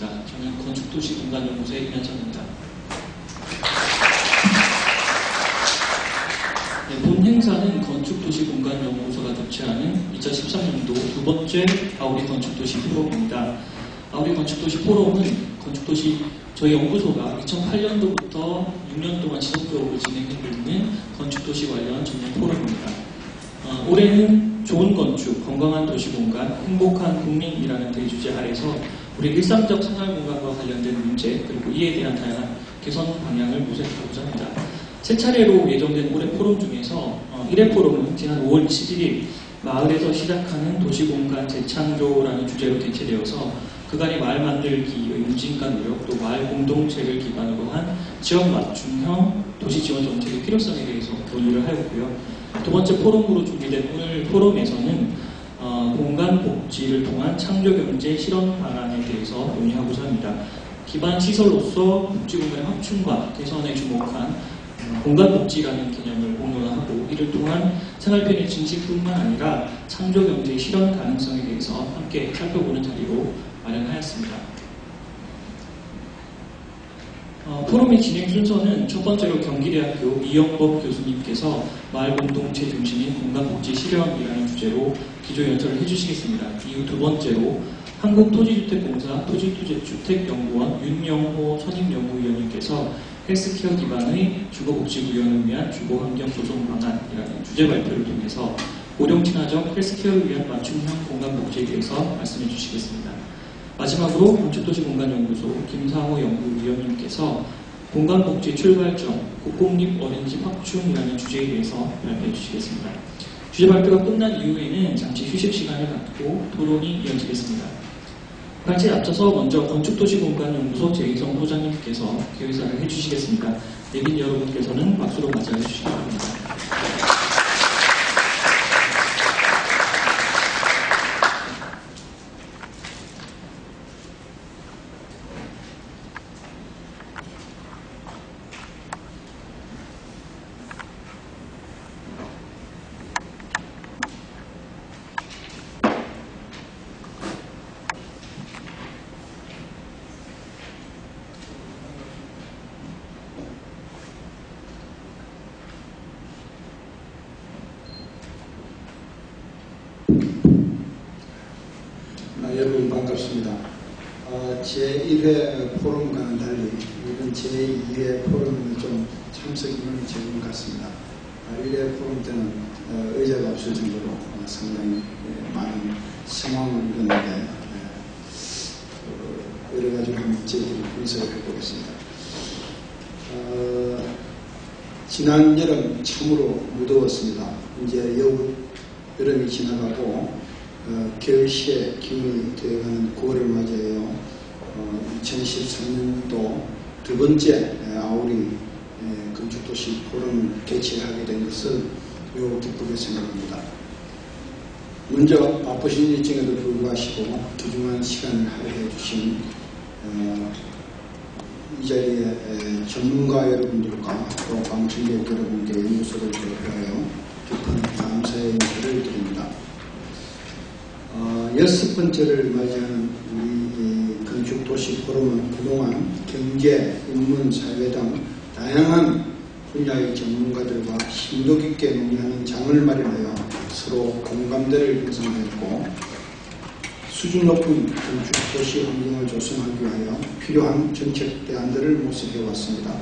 하겠습니다. 저는 건축도시공간연구소의 임현선입니다. 네, 본 행사는 건축도시공간연구소가 개최하는 2013년도 두 번째 아우리 건축도시 포럼입니다. 아우리 건축도시 포럼은 저희 연구소가 2008년도부터 6년 동안 지속적으로 진행하고 있는 건축도시 관련 전문 포럼입니다. 올해는 좋은 건축, 건강한 도시공간, 행복한 국민이라는 대주제 아래서 우리 일상적 생활공간과 관련된 문제 그리고 이에 대한 다양한 개선 방향을 모색하고자 합니다. 세 차례로 예정된 올해 포럼 중에서 1회 포럼은 지난 5월 11일 마을에서 시작하는 도시공간 재창조라는 주제로 개최되어서 그간의 마을 만들기의 움직임과 노력, 또 마을 공동체를 기반으로 한 지역 맞춤형 도시 지원 정책의 필요성에 대해서 논의를 하였고요. 두 번째 포럼으로 준비된 오늘 포럼에서는 공간 복지를 통한 창조 경제 실현 방안에 대해서 논의하고자 합니다. 기반 시설로서 복지 공간의 확충과 개선에 주목한 공간 복지라는 개념을 공론화하고 이를 통한 생활 편의 증식뿐만 아니라 창조 경제의 실현 가능성에 대해서 함께 살펴보는 자리로 마련하였습니다. 포럼의 진행 순서는 첫 번째로 경기대학교 이영법 교수님께서 마을 공동체 중심인 공간복지 실현이라는 주제로 기조 연설을 해주시겠습니다. 이후 두 번째로 한국토지주택공사 토지주택연구원 윤영호 선임연구위원님께서 헬스케어 기반의 주거복지 구현을 위한 주거환경조성 방안이라는 주제 발표를 통해서 고령 친화적 헬스케어를 위한 맞춤형 공간복지에 대해서 말씀해 주시겠습니다. 마지막으로 건축도시공간연구소 김상호 연구위원님께서 공간복지 출발점, 국공립 어린이집 확충이라는 주제에 대해서 발표해 주시겠습니다. 주제 발표가 끝난 이후에는 잠시 휴식 시간을 갖고 토론이 이어지겠습니다. 발제에 앞서서 먼저 건축도시공간연구소 제이성 소장님께서 개회사를 해주시겠습니다. 내빈 여러분께서는 박수로 맞이해 주시기 바랍니다. 여러분 반갑습니다. 제1회 포럼과는 달리 이번 제2회 포럼은 좀 참석 인원이 적은 것 같습니다. 1회 포럼 때는 의자가 없을 정도로 상당히 많은 상황을 이뤘는데 여러 가지로 한번 저희들이 분석을 해보겠습니다. 지난 여름 참으로 무더웠습니다. 이제 여름이 지나가고 겨울시의 기운이 되어가는 9월을 맞이하여 2013년도 두 번째 아우리 건축도시 포럼을 개최하게 된 것을 매우 기쁘게 생각합니다. 먼저 바쁘신 일정에도 불구하시고 귀중한 시간을 할애해 주신 이 자리에 전문가 여러분들과 또 방청객 여러분께 연구소를 대하여 깊은 감사의 인사를 드립니다. 6번째를 맞이하는 우리 건축도시 포럼은 그동안 경제, 인문, 사회 등 다양한 분야의 전문가들과 심도 깊게 논의하는 장을 마련하여 서로 공감대를 형성했고 수준 높은 건축도시 환경을 조성하기 위하여 필요한 정책 대안들을 모색해왔습니다.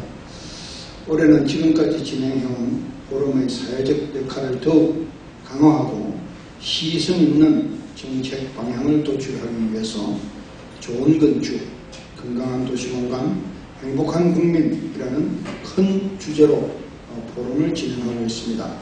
올해는 지금까지 진행해온 포럼의 사회적 역할을 더욱 강화하고 시의성 있는 정책 방향을 도출하기 위해서 좋은 건축, 건강한 도시공간, 행복한 국민이라는 큰 주제로 포럼을 진행하고 있습니다.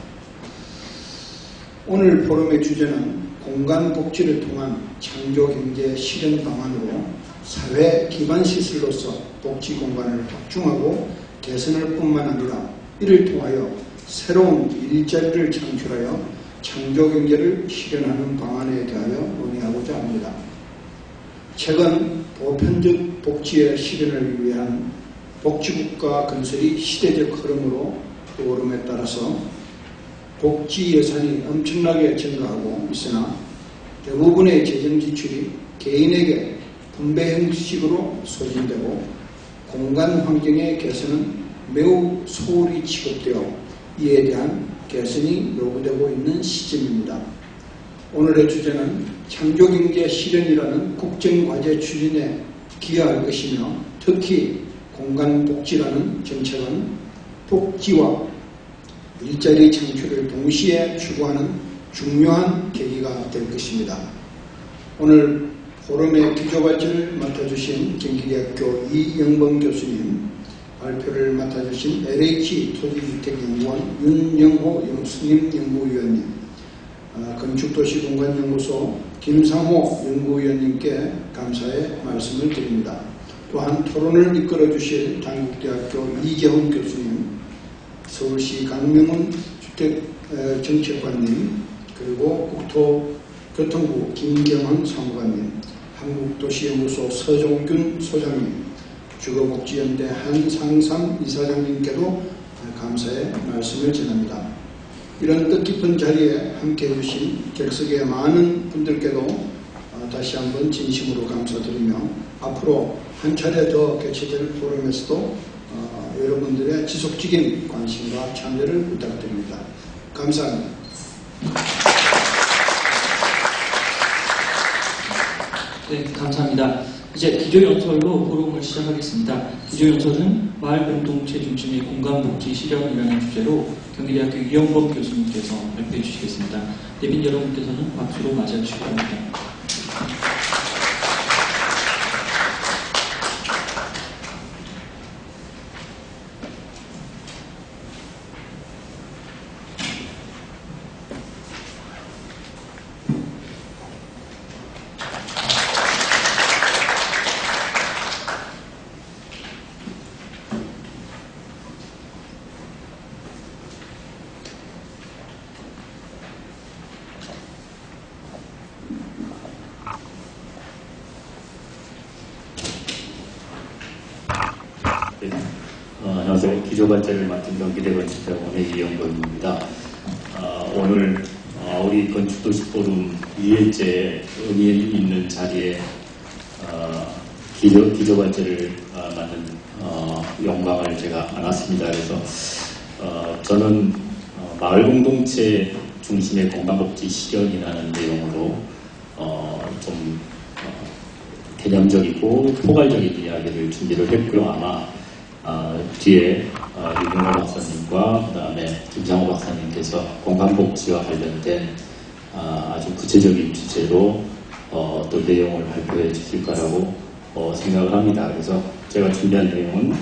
오늘 포럼의 주제는 공간복지를 통한 창조경제 실현 방안으로 사회 기반 시설로서 복지공간을 확충하고 개선할 뿐만 아니라 이를 통하여 새로운 일자리를 창출하여 창조경제를 실현하는 방안에 대하여 논의하고자 합니다. 최근 보편적 복지의 실현을 위한 복지국가 건설이 시대적 흐름으로 떠오름에 따라서 복지 예산이 엄청나게 증가하고 있으나 대부분의 재정 지출이 개인에게 분배 형식으로 소진되고 공간 환경의 개선은 매우 소홀히 취급되어 이에 대한 개선이 요구되고 있는 시점입니다. 오늘의 주제는 창조경제 실현이라는 국정과제 추진에 기여할 것이며 특히 공간복지라는 정책은 복지와 일자리 창출을 동시에 추구하는 중요한 계기가 될 것입니다. 오늘 포럼의 기조발전을 맡아주신 경기대학교 이영범 교수님, 발표를 맡아주신 LH 토지주택연구원 윤영호 수임연구위원님, 건축도시공간연구소 김상호 연구위원님께 감사의 말씀을 드립니다. 또한 토론을 이끌어주실 단국대학교 이재훈 교수님, 서울시 강명훈 주택정책관님, 그리고 국토교통부 김경환 사무관님, 한국도시연구소 서종균 소장님, 주거복지연대 한상삼 이사장님께도 감사의 말씀을 전합니다. 이런 뜻깊은 자리에 함께해 주신 객석의 많은 분들께도 다시 한번 진심으로 감사드리며 앞으로 한 차례 더 개최될 포럼에서도 여러분들의 지속적인 관심과 참여를 부탁드립니다. 감사합니다. 네, 감사합니다. 이제 기조연설로 포럼을 시작하겠습니다. 기조연설은 마을 공동체 중심의 공간복지 실현이라는 주제로 경기대학교 이영범 교수님께서 발표해 주시겠습니다. 대빈 여러분께서는 박수로 맞이해 주시기 바랍니다. 안녕하세요. 기조발전을 맡은 경기대건축대학원의 이영범입니다. 오늘 우리 건축도시 포럼 2회째 의미 있는 자리에 기조발전을 맡는 영광을 제가 안았습니다. 그래서 저는 마을 공동체 중심의 건강복지 실현이라는 내용으로 좀 개념적이고 포괄적인 이야기를 준비를 했고요. 아마 뒤에 유경호 박사님과 그 다음에 김상호 박사님께서 건강복지와 관련된 아주 구체적인 주제로 또 내용을 발표해 주실 거라고 생각을 합니다. 그래서 제가 준비한 내용은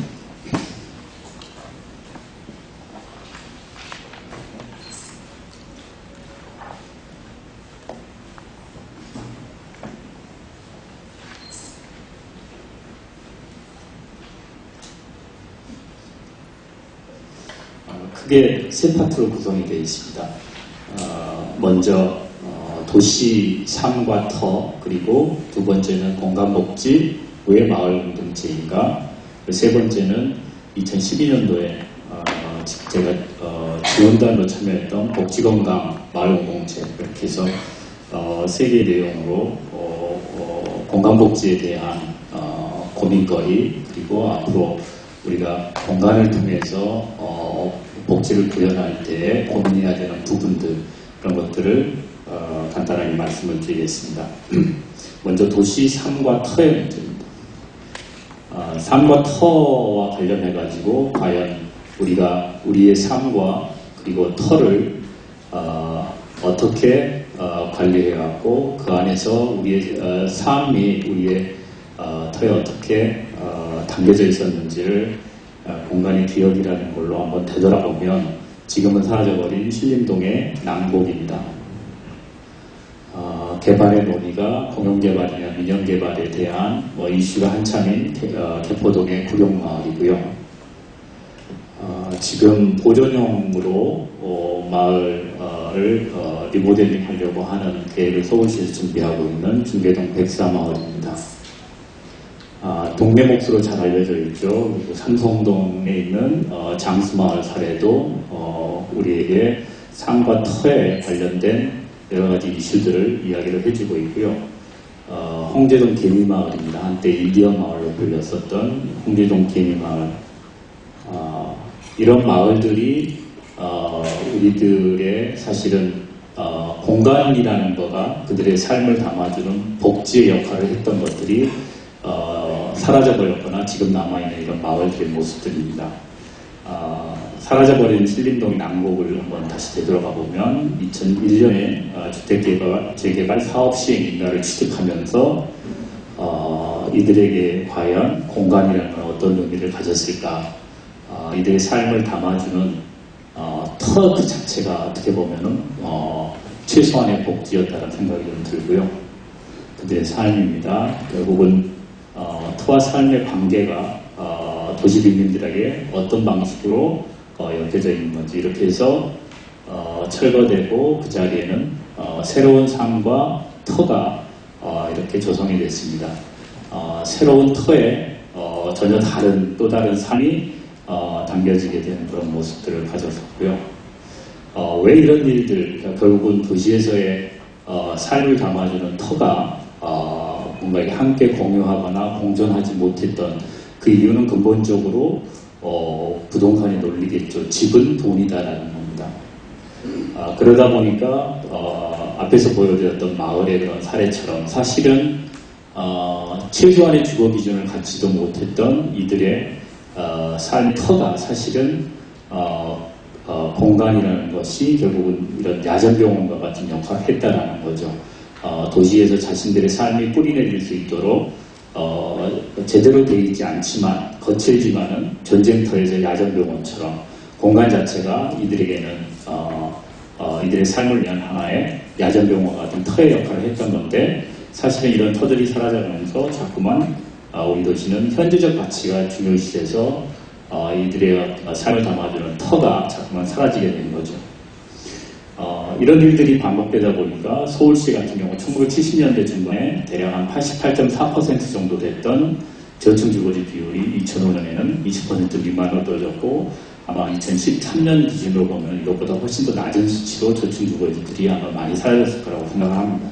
크게 세 파트로 구성이 되어 있습니다. 먼저 도시 삶과 터, 그리고 두 번째는 공간복지, 왜 마을 공동체인가, 세 번째는 2012년도에 제가 지원단으로 참여했던 복지건강 마을 공동체, 이렇게 해서 세 개의 내용으로 공간복지에 대한 고민거리, 그리고 앞으로 우리가 공간을 통해서 복지를 구현할 때 고민해야 되는 부분들, 그런 것들을 간단하게 말씀을 드리겠습니다. 먼저 도시 삶과 터의 문제입니다. 삶과 터와 관련해가지고 과연 우리가 우리의 삶과 그리고 터를 어떻게 관리해갖고 그 안에서 우리의 삶이 우리의 터에 어떻게 담겨져 있었는지를 공간의 기억이라는 걸로 한번 되돌아보면 지금은 사라져버린 신림동의 남곡입니다. 개발의 논의가 공영개발이나 민영개발에 대한 이슈가 한창인 개포동의 구룡마을이고요. 지금 보존형으로 마을을 리모델링 하려고 하는 계획을 서울시에서 준비하고 있는 중계동 백사마을입니다. 동네 몫으로 잘 알려져 있죠. 그리고 삼성동에 있는 장수마을 사례도 우리에게 삶과 터에 관련된 여러 가지 이슈들을 이야기를 해주고 있고요. 홍제동 개미마을입니다. 한때 인디언 마을로 불렸었던 홍제동 개미마을. 이런 마을들이 우리들의 사실은 공간이라는 거가 그들의 삶을 담아주는 복지의 역할을 했던 것들이 사라져버렸거나 지금 남아있는 이런 마을들의 모습들입니다. 사라져버린 신림동 난곡을 한번 다시 되돌아가 보면 2001년에 주택재개발 사업 시행 인가를 취득하면서 이들에게 과연 공간이라는 건 어떤 의미를 가졌을까, 이들의 삶을 담아주는 터 그 자체가 어떻게 보면은 최소한의 복지였다는 생각이 좀 들고요. 그들의 삶입니다. 결국은 터와 삶의 관계가 도시 빈민들에게 어떤 방식으로 엮여져 있는 건지, 이렇게 해서 철거되고 그 자리에는 새로운 삶과 터가 이렇게 조성이 됐습니다. 새로운 터에 전혀 또 다른 삶이 담겨지게 되는 그런 모습들을 가졌었고요. 왜 이런 일들, 결국은 도시에서의 삶을 담아주는 터가 뭔가 함께 공유하거나 공존하지 못했던 그 이유는 근본적으로 부동산의 논리겠죠. 집은 돈이다라는 겁니다. 그러다 보니까 앞에서 보여드렸던 마을의 그런 사례처럼 사실은 최소한의 주거 기준을 갖지도 못했던 이들의 삶의 터가 사실은 공간이라는 것이 결국은 이런 야전병원과 같은 역할을 했다라는 거죠. 도시에서 자신들의 삶이 뿌리내릴 수 있도록 제대로 되어 있지 않지만 거칠지만은 전쟁터에서 야전병원처럼 공간 자체가 이들에게는 이들의 삶을 위한 하나의 야전병원 같은 터의 역할을 했던 건데, 사실은 이런 터들이 사라져가면서 자꾸만 우리 도시는 현재적 가치가 중요시돼서 이들의 삶을 담아주는 터가 자꾸만 사라지게 되는 거죠. 이런 일들이 반복되다 보니까 서울시 같은 경우 1970년대 중반에 대략 한 88.4% 정도 됐던 저층 주거지 비율이 2005년에는 20% 미만으로 떨어졌고, 아마 2013년 기준으로 보면 이것보다 훨씬 더 낮은 수치로 저층 주거지들이 아마 많이 사라졌을 거라고 생각합니다.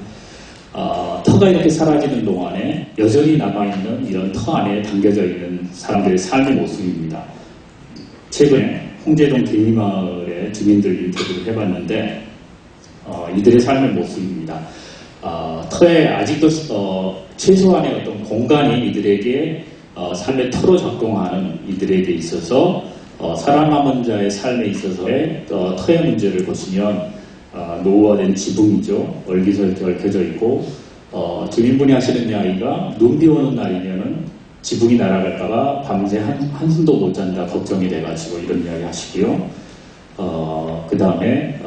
터가 이렇게 사라지는 동안에 여전히 남아있는 이런 터 안에 담겨져 있는 사람들의 삶의 모습입니다. 최근에 홍제동 개미마을의 주민들 인터뷰를 해봤는데 이들의 삶의 모습입니다. 터에 아직도 최소한의 어떤 공간이 이들에게 삶의 터로 작동하는 이들에게 있어서 살아남은 자의 삶에 있어서의 터의 문제를 보시면 노후화된 지붕이죠. 얼기설게 얽혀져 있고 주민분이 하시는 이야기가 눈 비 오는 날이면은 지붕이 날아갈까봐 밤새 한숨도 못 잔다 걱정이 돼가지고 이런 이야기 하시고요. 그 다음에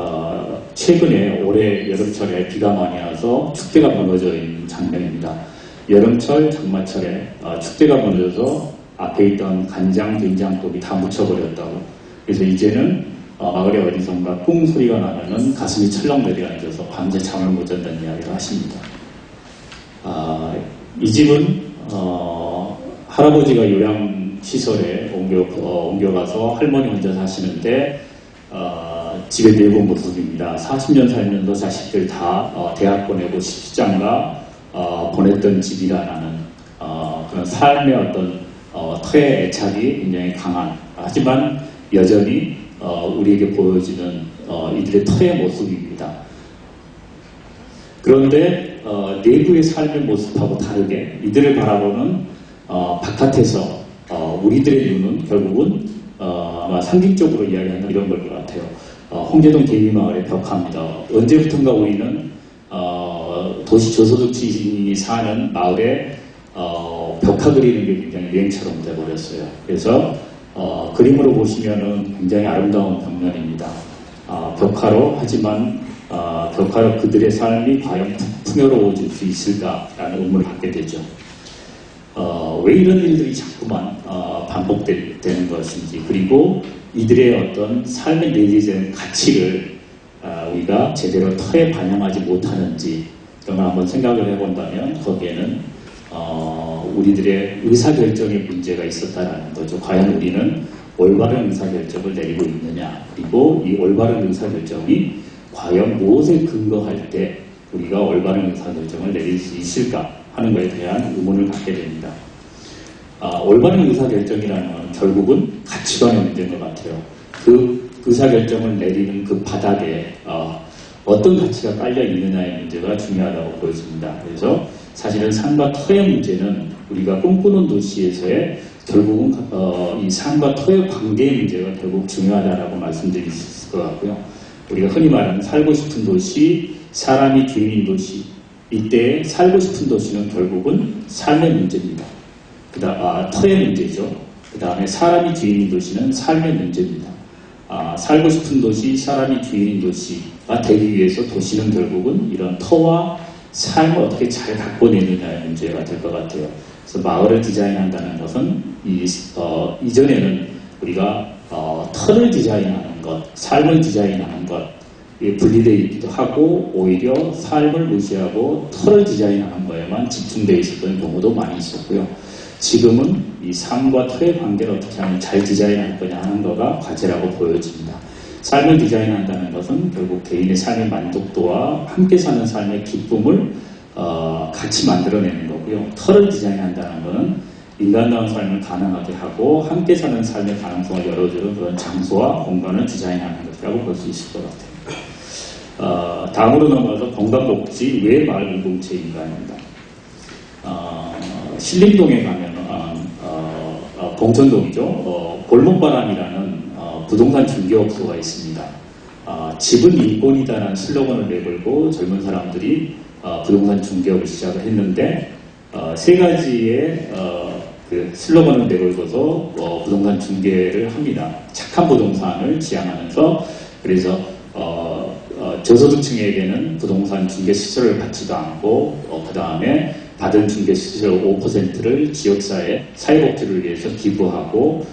최근에 올해 여름철에 비가 많이 와서 축대가 무너져 있는 장면입니다. 여름철, 장마철에 축대가 무너져서 앞에 있던 간장, 된장국이 다 묻혀버렸다고. 그래서 이제는 마을에 어디선가 꿍 소리가 나면은 가슴이 철렁 내려앉아서 밤새 잠을 못 잔다는 이야기를 하십니다. 이 집은 할아버지가 요양시설에 옮겨가서 할머니 혼자 사시는데 집에 내고 모습입니다. 40년 살면서 자식들 다 대학 보내고 십시장가 보냈던 집이라는 그런 삶의 어떤 터의 애착이 굉장히 강한, 하지만 여전히 우리에게 보여지는 이들의 터의 모습입니다. 그런데 내부의 삶의 모습하고 다르게 이들을 바라보는 바깥에서 우리들의 눈은 결국은 아마 상징적으로 이야기하는 이런 걸 것 같아요. 홍제동 개미마을의 벽화입니다. 언제부턴가 우리는 도시 저소득층이 사는 마을에 벽화 그리는 게 굉장히 유행처럼 돼버렸어요. 그래서 그림으로 보시면은 굉장히 아름다운 벽면입니다. 벽화로, 하지만 벽화로 그들의 삶이 과연 풍요로워질 수 있을까라는 의문을 갖게 되죠. 왜 이런 일들이 자꾸만 반복되는 것인지, 그리고 이들의 어떤 삶에 내재된 가치를 우리가 제대로 터에 반영하지 못하는지, 이런 걸 한번 생각을 해본다면 거기에는 우리들의 의사결정의 문제가 있었다라는 거죠. 과연 우리는 올바른 의사결정을 내리고 있느냐, 그리고 이 올바른 의사결정이 과연 무엇에 근거할 때 우리가 올바른 의사결정을 내릴 수 있을까, 하는 것에 대한 의문을 갖게 됩니다. 올바른 의사결정이라는 건 결국은 가치관의 문제인 것 같아요. 그 의사결정을 내리는 그 바닥에 어떤 가치가 깔려 있느냐의 문제가 중요하다고 보여집니다. 그래서 사실은 산과 터의 문제는 우리가 꿈꾸는 도시에서의 결국은 이 산과 터의 관계의 문제가 결국 중요하다라고 말씀드릴 수 있을 것 같고요. 우리가 흔히 말하는 살고 싶은 도시, 사람이 주인인 도시, 이때 살고 싶은 도시는 결국은 삶의 문제입니다. 터의 문제죠. 그 다음에 사람이 주인인 도시는 삶의 문제입니다. 살고 싶은 도시, 사람이 주인인 도시가 되기 위해서 도시는 결국은 이런 터와 삶을 어떻게 잘 바꿔내느냐의 문제가 될 것 같아요. 그래서 마을을 디자인한다는 것은 이전에는 우리가 터를 디자인하는 것, 삶을 디자인하는 것 분리되어 있기도 하고 오히려 삶을 무시하고 터를 디자인하는 거에만 집중되어 있었던 경우도 많이 있었고요. 지금은 이 삶과 터의 관계를 어떻게 하면 잘 디자인할 거냐 하는 거가 과제라고 보여집니다. 삶을 디자인한다는 것은 결국 개인의 삶의 만족도와 함께 사는 삶의 기쁨을 같이 만들어내는 거고요. 터를 디자인한다는 것은 인간다운 삶을 가능하게 하고 함께 사는 삶의 가능성을 열어주는 그런 장소와 공간을 디자인하는 것이라고 볼 수 있을 것 같아요. 다음으로 넘어가서 건강복지 왜 마을 공동체인가입니다. 신림동에 가면 봉천동이죠. 골목바람이라는 부동산 중개업소가 있습니다. 집은 인권이다라는 슬로건을 내걸고 젊은 사람들이 부동산 중개업을 시작을 했는데 세 가지의 그 슬로건을 내걸고서 부동산 중개를 합니다. 착한 부동산을 지향하면서 그래서 저소득층에게는 부동산 중개 시설을 받지도 않고 그 다음에 받은 중개 시설 5%를 지역사회 사회복지를 위해서 기부하고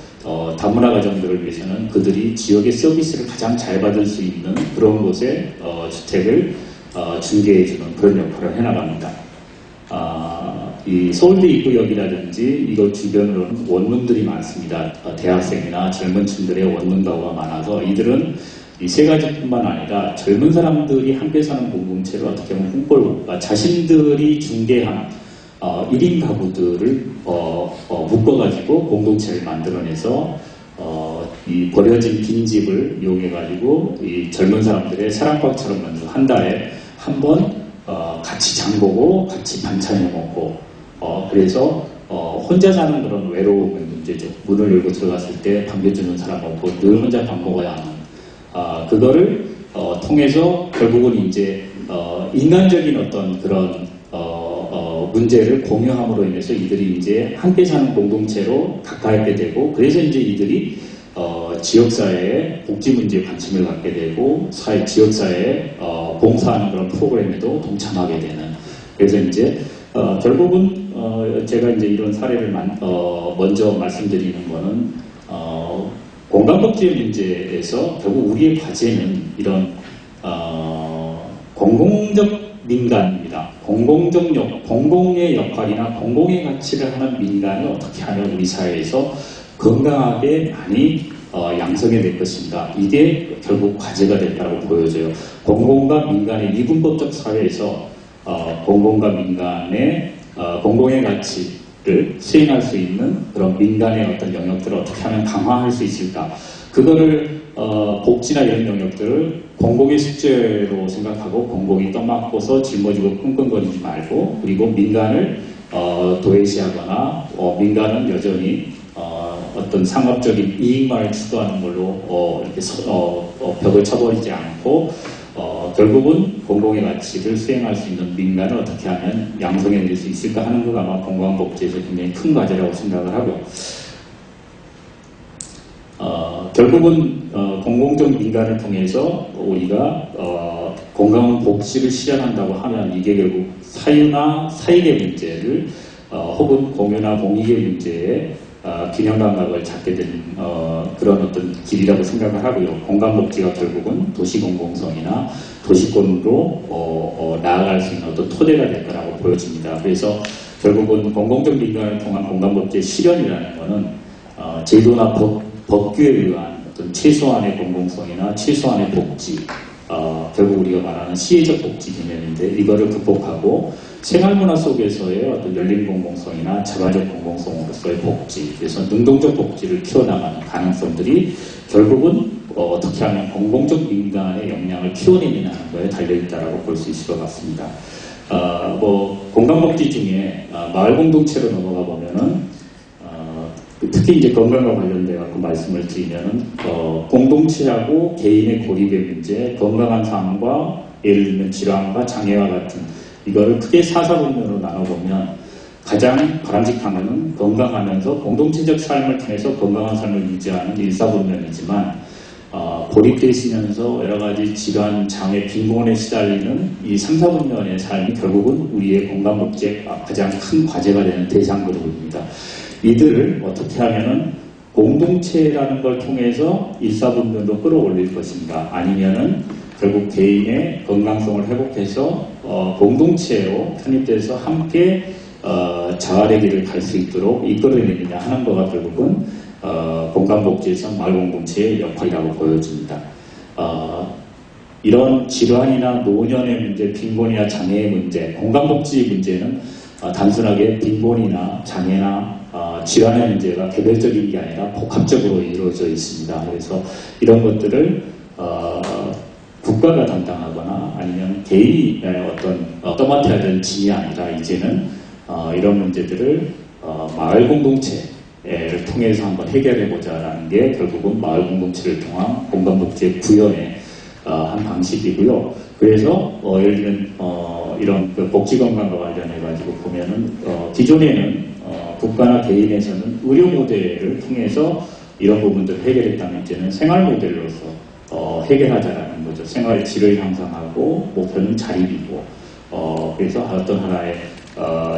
다문화 가정들을 위해서는 그들이 지역의 서비스를 가장 잘 받을 수 있는 그런 곳에 주택을 중개해주는 그런 역할을 해나갑니다. 이 서울대 입구역이라든지 이것 주변으로는 원룸들이 많습니다. 대학생이나 젊은 층들의 원룸 가구가 많아서 이들은 이 세 가지뿐만 아니라 젊은 사람들이 함께 사는 공동체를 어떻게 보면 홍보를 자신들이 중개한 1인 가구들을 묶어가지고 공동체를 만들어내서 이 버려진 빈집을 이용해가지고 이 젊은 사람들의 사랑방처럼 만들어 한 달에 한 번 같이 장보고 같이 반찬해 먹고 그래서 혼자 사는 그런 외로움의 문제죠. 문을 열고 들어갔을 때 반겨주는 사람 없고 늘 혼자 밥 먹어야 하는 그거를 통해서 결국은 이제 인간적인 어떤 그런 문제를 공유함으로 인해서 이들이 이제 함께 사는 공동체로 가까이게 되고 그래서 이제 이들이 지역사회의 복지 문제에 관심을 갖게 되고 지역사회에 봉사하는 그런 프로그램에도 동참하게 되는 그래서 이제 결국은 제가 이제 이런 사례를 먼저 말씀드리는 거는 공간복지의 문제에서 결국 우리의 과제는 이런 공공적 민간입니다. 공공의 역할이나 공공의 가치를 하는 민간을 어떻게 하면 우리 사회에서 건강하게 많이 양성해낼 것인가. 이게 결국 과제가 됐다고 보여져요. 공공과 민간의 미분법적 사회에서 공공과 민간의 공공의 가치를 수행할 수 있는 그런 민간의 어떤 영역들을 어떻게 하면 강화할 수 있을까. 그거를 복지나 이런 영역들을 공공의 숙제로 생각하고 공공이 떠맡고서 짊어지고 끙끙거리지 말고 그리고 민간을 도외시하거나 민간은 여전히 어떤 상업적인 이익만을 추구하는 걸로 이렇게 벽을 쳐버리지 않고 결국은 공공의 가치를 수행할 수 있는 민간을 어떻게 하면 양성해낼 수 있을까 하는 것 아마 건강복지에서 굉장히 큰 과제라고 생각을 하고 결국은 공공적 민간을 통해서 우리가 건강복지를 실현한다고 하면 이게 결국 사유나 사익의 문제를 혹은 공유나 공익의 문제에 균형 감각을 잡게 되는 그런 어떤 길이라고 생각을 하고요. 공간복지가 결국은 도시공공성이나 도시권으로 나아갈 수 있는 어떤 토대가 될 거라고 보여집니다. 그래서 결국은 공공적 민간을 통한 공간복지의 실현이라는 것은 제도나 법규에 의한 어떤 최소한의 공공성이나 최소한의 복지, 결국 우리가 말하는 시혜적 복지 개념인데 이거를 극복하고 생활문화 속에서의 어떤 열린 공공성이나 자발적 공공성으로서의 복지, 그래서 능동적 복지를 키워나가는 가능성들이 결국은 어떻게 하면 공공적 민간의 역량을 키워내느냐는 거에 달려있다라고 볼 수 있을 것 같습니다. 공간복지 중에 마을 공동체로 넘어가 보면은 특히 이제 건강과 관련돼 갖고 말씀을 드리면은 공동체하고 개인의 고립의 문제, 건강한 삶과 예를 들면 질환과 장애와 같은 이거를 크게 4사분면으로 나눠보면 가장 바람직한 것은 건강하면서 공동체적 삶을 통해서 건강한 삶을 유지하는 1사분면이지만 고립되시면서 여러가지 질환, 장애, 빈곤에 시달리는 이 3사분면의 삶이 결국은 우리의 건강복지의 가장 큰 과제가 되는 대상 그룹입니다. 이들을 어떻게 하면은 공동체라는 걸 통해서 1사분면으로 끌어올릴 것인가, 아니면은 결국 개인의 건강성을 회복해서 공동체로 편입돼서 함께 자활의 길을 갈 수 있도록 이끌어내느냐 하는 거가 결국은 공간복지에서 마을공동체의 역할이라고 보여집니다. 이런 질환이나 노년의 문제, 빈곤이나 장애의 문제, 공간복지 문제는 단순하게 빈곤이나 장애나 질환의 문제가 개별적인 게 아니라 복합적으로 이루어져 있습니다. 그래서 이런 것들을 국가가 담당하거나 아니면 개인이 떠맡아야 되는 짐이 아니라 이제는 이런 문제들을 마을 공동체를 통해서 한번 해결해보자라는 게 결국은 마을 공동체를 통한 공간복지의 구현의 한 방식이고요. 그래서 예를 들면 이런 복지건강과 관련해가지고 보면은 기존에는 국가나 개인에서는 의료 모델을 통해서 이런 부분들을 해결했다면 이제는 생활 모델로서 해결하자라는 거죠. 생활의 질을 향상하고 목표는 자립이고 그래서 어떤 하나의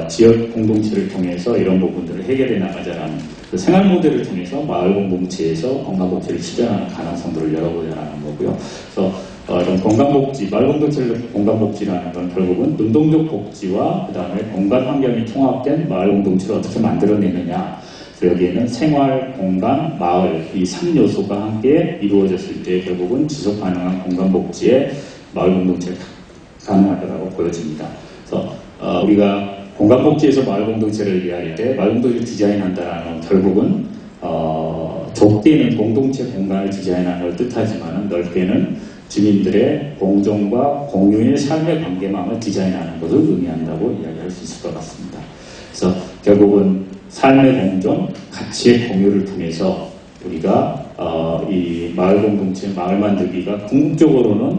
지역 공동체를 통해서 이런 부분들을 해결해 나가자라는 그 생활 모델을 통해서 마을 공동체에서 건강복지를 실현하는 가능성들을 열어보자라는 거고요. 그래서 이런 건강복지, 마을 공동체를 건강복지라는 건 결국은 능동적 복지와 그 다음에 공간 환경이 통합된 마을 공동체를 어떻게 만들어내느냐. 여기에는 생활, 공간, 마을 이 3요소가 함께 이루어졌을 때 결국은 지속 가능한 공간복지의 마을 공동체가 가능하다고 보여집니다. 그래서 우리가 공간복지에서 마을 공동체를 이해할 때 마을 공동체를 디자인한다는 결국은 좁게는 공동체 공간을 디자인하는 걸 뜻하지만 넓게는 주민들의 공존과 공유의 삶의 관계망을 디자인하는 것을 의미한다고 이야기할 수 있을 것 같습니다. 그래서 결국은 삶의 공존, 가치의 공유를 통해서 우리가 이 마을 공동체, 마을 만들기가 궁극적으로는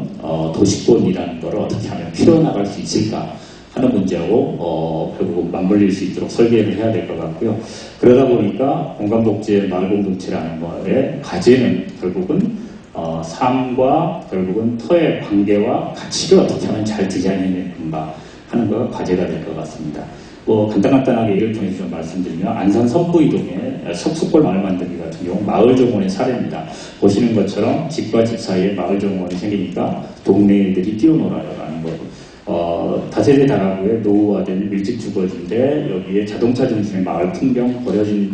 도시권이라는 것을 어떻게 하면 키워나갈 수 있을까 하는 문제하고 결국 맞물릴 수 있도록 설계를 해야 될 것 같고요. 그러다 보니까 공간복지의 마을 공동체라는 거에 과제는 결국은 삶과 결국은 터의 관계와 가치를 어떻게 하면 잘 디자인해내는가 하는 것가 과제가 될 것 같습니다. 간단하게 예를 통해서 좀 말씀드리면 안산 선부이동의 석수골 마을 만들기 같은 경우 마을 정원의 사례입니다. 보시는 것처럼 집과 집 사이에 마을 정원이 생기니까 동네 애들이 뛰어놀아요라는 거고 다세대 다가구에 노후화된 밀집 주거지인데 여기에 자동차 중심의 마을 풍경 버려진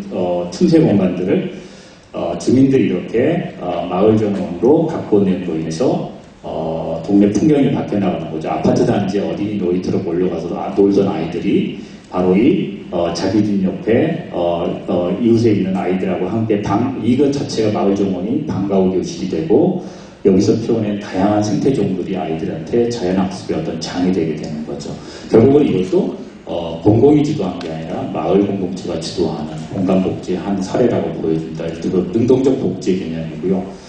틈새 공간들을 주민들이 이렇게 마을 정원으로 가꿔냄으로 인해서 동네 풍경이 바뀌어 나가는 거죠. 아파트 단지 어린이 놀이터로 몰려가서 놀던 아이들이 바로 이 자기 집 옆에 이웃에 있는 아이들하고 함께 이것 자체가 마을 정원이 방과후 교실이 되고 여기서 표현한 다양한 생태종들이 아이들한테 자연학습의 어떤 장이 되게 되는 거죠. 결국은 이것도 공공이 주도한 게 아니라 마을 공동체가 주도하는 공간복지의 한 사례라고 보여집니다. 이것도 능동적 복지 개념이고요.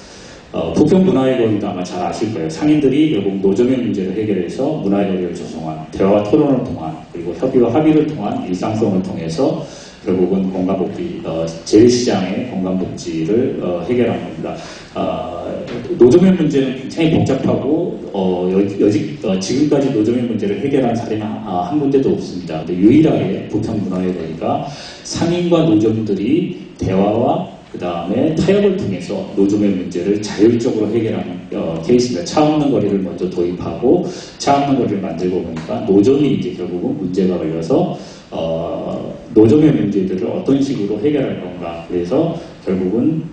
부평 문화의 거리도 아마 잘 아실 거예요. 상인들이 결국 노점의 문제를 해결해서 문화의 거리를 조성한 대화와 토론을 통한 그리고 협의와 합의를 통한 일상성을 통해서 결국은 공간복지, 재래시장의 공간복지를 해결한 겁니다. 노점의 문제는 굉장히 복잡하고 지금까지 노점의 문제를 해결한 사례는 한 군데도 없습니다. 근데 유일하게 부평 문화의 거리가 상인과 노점들이 대화와 그 다음에 타협을 통해서 노점의 문제를 자율적으로 해결하는 케이스입니다. 차 없는 거리를 먼저 도입하고 차 없는 거리를 만들고 보니까 노점이 이제 결국은 문제가 걸려서 노점의 문제들을 어떤 식으로 해결할 건가. 그래서 결국은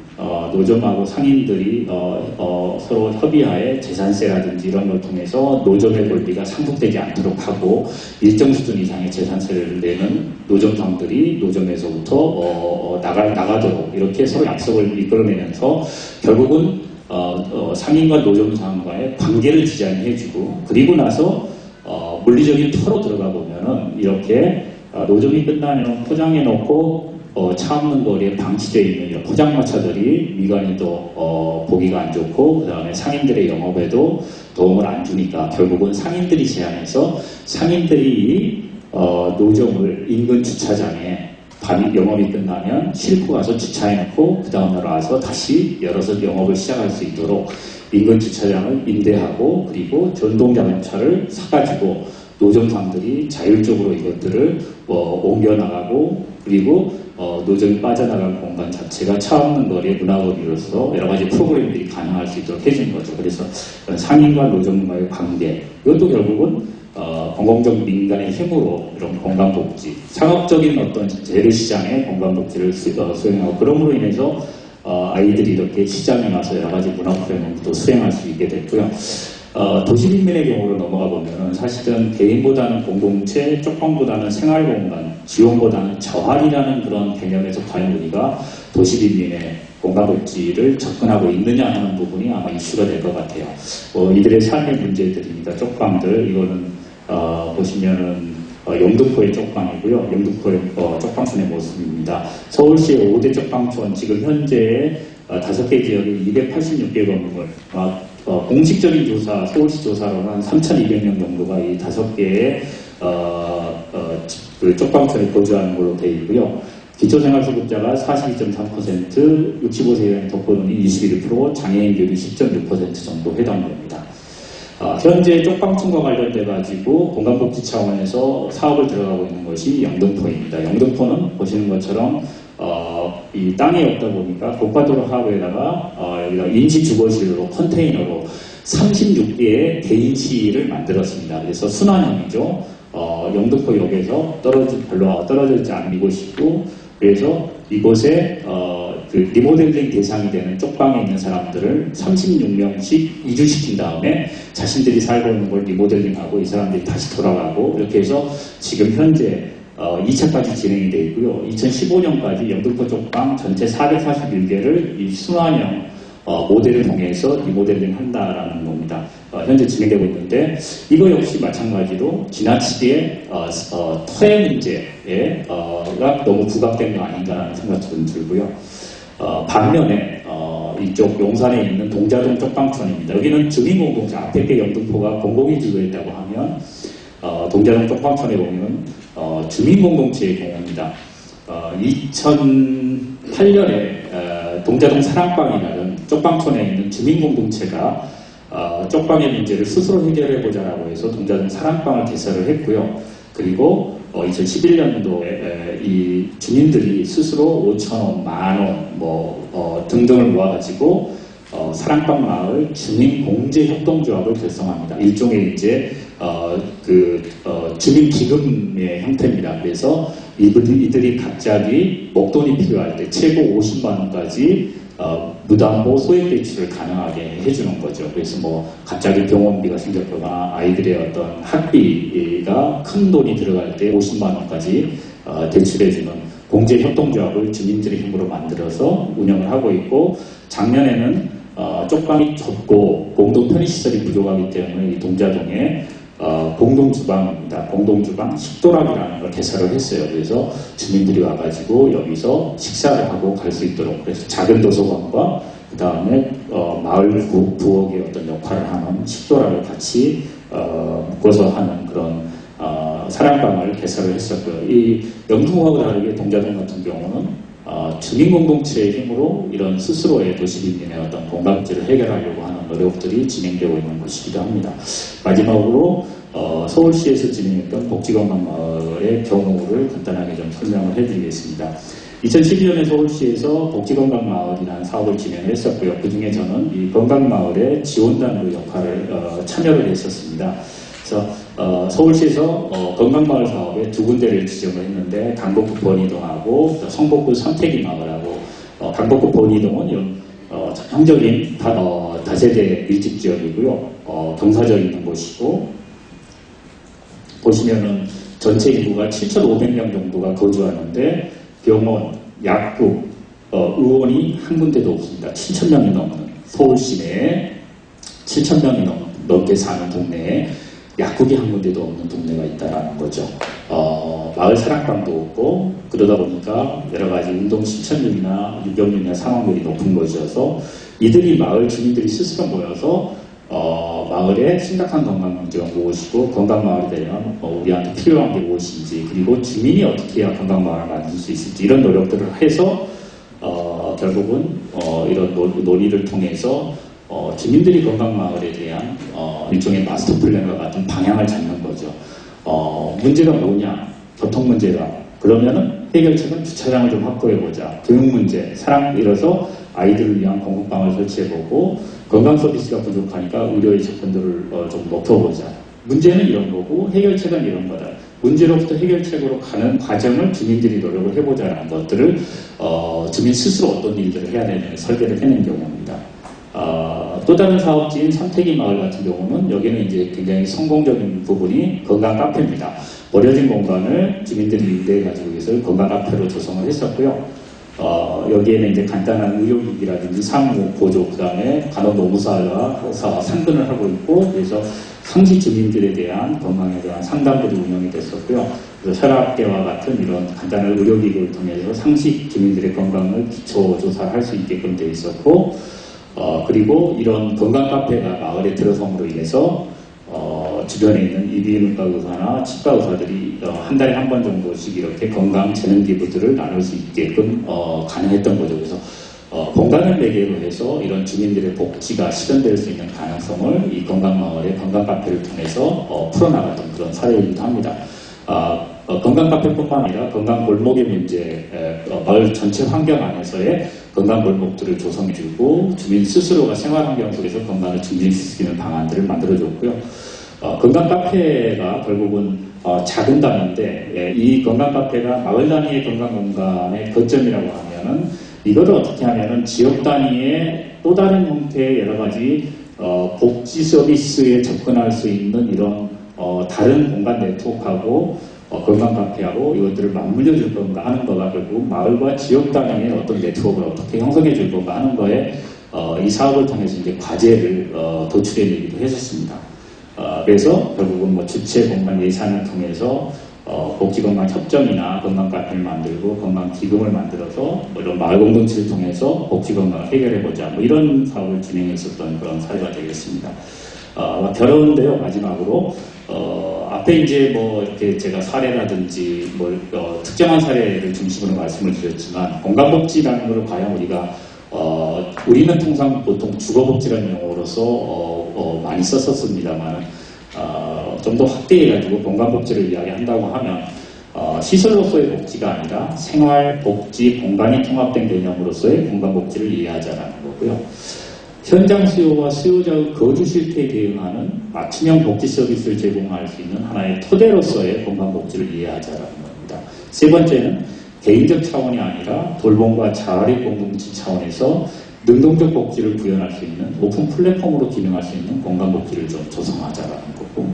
노점하고 상인들이 서로 협의하에 재산세라든지 이런 걸 통해서 노점의 권리가 상속되지 않도록 하고 일정 수준 이상의 재산세를 내는 노점상들이 노점에서부터 나가도록 이렇게 서로 약속을 이끌어내면서 결국은 상인과 노점상과의 관계를 디자인해주고 그리고 나서 물리적인 터로 들어가 보면은 이렇게 노점이 끝나면 포장해놓고 차 없는 거리에 방치되어 있는 이런 포장마차들이 미관이 또 보기가 안 좋고 그 다음에 상인들의 영업에도 도움을 안 주니까 결국은 상인들이 제안해서 상인들이 노점을 인근 주차장에 밤이 영업이 끝나면 싣고 가서 주차해놓고 그 다음날 와서 다시 열어서 영업을 시작할 수 있도록 인근 주차장을 임대하고 그리고 전동자동차를 사가지고 노점상들이 자율적으로 이것들을 옮겨나가고 그리고 노점이 빠져나갈 공간 자체가 차 없는 거리의 문화거리로서 여러 가지 프로그램들이 가능할 수 있도록 해준 거죠. 그래서 상인과 노점과의 관계 이것도 결국은 공공적 민간의 힘으로 이런 공간복지, 상업적인 어떤 재래시장의 공간복지를 수행하고 그럼으로 인해서 아이들이 이렇게 시장에 와서 여러 가지 문화 프로그램도 수행할 수 있게 됐고요. 도시빈민의 경우로 넘어가 보면은 사실은 개인보다는 공동체, 쪽방보다는 생활공간, 지원보다는 저활이라는 그런 개념에서 과연 우리가 도시빈민의 공간복지를 접근하고 있느냐 하는 부분이 아마 이슈가 될 것 같아요. 이들의 삶의 문제들입니다. 쪽방들 이거는 보시면은 영등포의 쪽방이고요. 영등포의 쪽방촌의 모습입니다. 서울시의 5대 쪽방촌 지금 현재 5개 지역에 286개 건물 공식적인 조사, 서울시 조사로는 한 3,200명 정도가 이 5개의 그 쪽방촌에 거주하는 걸로 되어 있고요. 기초생활수급자가 42.3%, 65세 이상 독거노인이 21%, 장애인 비율이 10.6% 정도 해당됩니다. 현재 쪽방촌과 관련돼 가지고 공간복지 차원에서 사업을 들어가고 있는 것이 영등포입니다. 영등포는 보시는 것처럼 이 땅이 없다 보니까 고가도로 하부에다가 여기다 인지주거실로 컨테이너로 36개의 개인시를 만들었습니다. 그래서 순환형이죠. 영등포역에서 별로 떨어져 있지 않은 이곳이고 그래서 이곳에 그 리모델링 대상이 되는 쪽방에 있는 사람들을 36명씩 이주시킨 다음에 자신들이 살고 있는 걸 리모델링하고 이 사람들이 다시 돌아가고 이렇게 해서 지금 현재 2차까지 진행이 되어 있고요. 2015년까지 영등포 쪽방 전체 441개를 이 순환형 모델을 통해서 리모델링 한다라는 겁니다. 현재 진행되고 있는데 이거 역시 마찬가지로 지나치게 터의 문제가 너무 부각된 거 아닌가라는 생각이 좀 들고요. 반면에 이쪽 용산에 있는 동자동 쪽방촌입니다. 여기는 주민공동체 앞에 게 영등포가 공공이 주도했다고 하면 동자동 쪽방촌에 보면 주민공동체의 경우입니다. 2008년에 동자동 사랑방이라는 쪽방촌에 있는 주민공동체가 쪽방의 문제를 스스로 해결해보자라고 해서 동자동 사랑방을 개설을 했고요. 그리고 2011년도에 이 주민들이 스스로 5,000원, 만원 등등을 모아가지고 사랑방 마을 주민공제협동조합을 결성합니다. 일종의 이제 주민기금의 형태입니다. 그래서 이들이 갑자기 목돈이 필요할 때 최고 50만 원까지 무담보 소액 대출을 가능하게 해주는 거죠. 그래서 갑자기 병원비가 생겼거나 아이들의 어떤 학비가 큰 돈이 들어갈 때 50만 원까지 대출해주는 공제협동조합을 주민들의 힘으로 만들어서 운영을 하고 있고 작년에는 쪽방이 좁고 공동 편의시설이 부족하기 때문에 이 동자동에 공동주방입니다. 공동주방 식도락이라는 걸 개설을 했어요. 그래서 주민들이 와가지고 여기서 식사를 하고 갈 수 있도록 그래서 작은 도서관과 그 다음에 마을 부엌의 어떤 역할을 하는 식도락을 같이 묶어서 하는 그런 사랑방을 개설을 했었고요. 이 영등포하고 다르게 동자동 같은 경우는 주민공동체의 힘으로 이런 스스로의 도시빈민의 어떤 공간문제를 해결하려고 하는 노력들이 진행되고 있는 것이기도 합니다. 마지막으로 서울시에서 진행했던 복지건강마을의 경우를 간단하게 좀 설명을 해드리겠습니다. 2012년에 서울시에서 복지건강마을이라는 사업을 진행했었고요. 그 중에 저는 이 건강마을의 지원단으로 참여를 했었습니다. 그래서 서울시에서 건강마을 사업에 두 군데를 지정을 했는데 강북구 번이동하고 성북구 선택이 마을하고 강북구 본이동은 전형적인 다세대 밀집지역이고요. 경사져 있는 곳이고, 보시면은 전체 인구가 7,500명 정도가 거주하는데 병원, 약국, 의원이 한 군데도 없습니다. 7,000명이 넘는 서울 시내에 7,000명이 넘게 사는 동네에 약국이 한 군데도 없는 동네가 있다라는 거죠. 마을 사랑방도 없고, 그러다 보니까 여러 가지 운동 실천율이나 유병률이나 사망률이 높은 것이어서 이들이 마을 주민들이 스스로 모여서 마을에 심각한 건강 문제가 무엇이고 건강 마을이 되면 우리한테 필요한 게 무엇인지, 그리고 주민이 어떻게 해야 건강 마을을 만들 수 있을지, 이런 노력들을 해서 결국은 이런 논의를 통해서 주민들이 건강 마을에 대한 일종의 마스터 플랜과 같은 방향을 잡는 거죠. 문제가 뭐냐? 교통 문제가. 그러면은 해결책은 주차장을 좀 확보해보자. 교육 문제, 사람이라서 아이들을 위한 공공방을 설치해보고, 건강 서비스가 부족하니까 의료의 접근도를 좀 높여보자. 문제는 이런 거고 해결책은 이런 거다. 문제로부터 해결책으로 가는 과정을 주민들이 노력을 해보자는 것들을 주민 스스로 어떤 일들을 해야 되는 설계를 해낸 경우입니다. 또 다른 사업지인 삼태기 마을 같은 경우는 여기는 이제 굉장히 성공적인 부분이 건강 카페입니다. 버려진 공간을 주민들이 유대해 가지고 있어서 건강 카페로 조성을 했었고요. 여기에는 이제 간단한 의료기기라든지 사무 보조, 그 다음에 간호노무사와 상근을 하고 있고, 그래서 상시 주민들에 대한 건강에 대한 상담들이 운영이 됐었고요. 그래서 혈압계와 같은 이런 간단한 의료기구를 통해서 상시 주민들의 건강을 기초 조사를 할 수 있게끔 되어 있었고, 그리고 이런 건강 카페가 마을에 들어섬으로 인해서 주변에 있는 이비인후과 의사나 치과 의사들이 한 달에 한 번 정도씩 이렇게 건강 재능 기부들을 나눌 수 있게끔 가능했던 거죠. 그래서 공간을 매개로 해서 이런 주민들의 복지가 실현될 수 있는 가능성을 이 건강마을의 건강 카페를 통해서 풀어나갔던 그런 사례이기도 합니다. 건강 카페뿐만 아니라 건강 골목의 문제, 마을 전체 환경 안에서의 건강 골목들을 조성해주고 주민 스스로가 생활 환경 속에서 건강을 증진시키는 방안들을 만들어줬고요. 건강 카페가 결국은 작은 단위인데, 이 건강 카페가 마을 단위의 건강 공간의 거점이라고 하면은, 이거를 어떻게 하면은 지역 단위의 또 다른 형태의 여러 가지 복지 서비스에 접근할 수 있는 이런 다른 공간 네트워크하고 건강 카페하고 이것들을 맞물려 줄 건가 하는 거가 결국 마을과 지역 단위의 어떤 네트워크를 어떻게 형성해 줄 건가 하는 거에 이 사업을 통해서 이제 과제를 도출해 내기도 했었습니다. 그래서 결국은 뭐 주체 공간 예산을 통해서 복지건강 협정이나 건강 카페를 만들고 건강 기금을 만들어서 뭐 이런 마을 공동체를 통해서 복지건강을 해결해보자, 뭐 이런 사업을 진행했었던 그런 사례가 되겠습니다. 결혼인데요, 마지막으로 앞에 이제 뭐 이렇게 제가 사례라든지 뭐 특정한 사례를 중심으로 말씀을 드렸지만, 건강복지라는 것을 과연 우리가 우리는 통상 보통 주거복지라는 용어로서 많이 썼었습니다만, 좀 더 확대해가지고 건강복지를 이야기한다고 하면 시설로서의 복지가 아니라 생활복지 공간이 통합된 개념으로서의 건강복지를 이해하자라는 거고요. 현장 수요와 수요자의 거주 실태에 대응하는 맞춤형 복지 서비스를 제공할 수 있는 하나의 토대로서의 건강복지를 이해하자라는 겁니다. 세 번째는 개인적 차원이 아니라 돌봄과 자활의 공동체 차원에서 능동적 복지를 구현할 수 있는 오픈 플랫폼으로 기능할 수 있는 건강복지를 좀 조성하자라는 거고,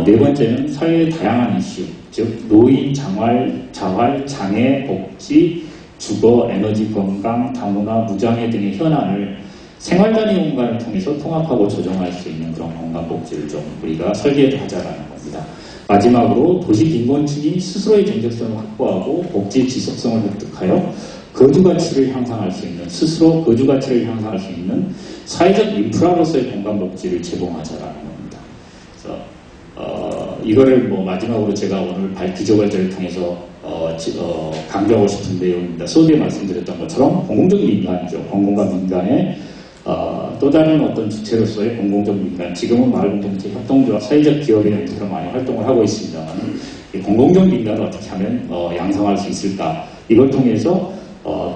네 번째는 사회의 다양한 이슈, 즉 노인, 자활, 장애, 복지, 주거, 에너지, 건강, 다문화, 무장애 등의 현안을 생활 단위 공간을 통해서 통합하고 조정할 수 있는 그런 건강복지를 좀 우리가 설계하자라는 겁니다. 마지막으로 도시 빈곤층이 스스로의 경제성을 확보하고 복지 지속성을 획득하여 거주가치를 향상할 수 있는, 스스로 거주가치를 향상할 수 있는 사회적 인프라로서의 건강복지를 제공하자라는 겁니다. 그래서 이거를 뭐 마지막으로 제가 오늘 기조발전을 통해서 강조하고 싶은 내용입니다. 소두에 말씀드렸던 것처럼 공공적 민간이죠. 공공과 민간의 또 다른 어떤 주체로서의 공공적 민간, 지금은 마을공동체 협동조합, 사회적 기업의 형태로 많이 활동을 하고 있습니다만, 공공적 민간을 어떻게 하면 양성할 수 있을까? 이걸 통해서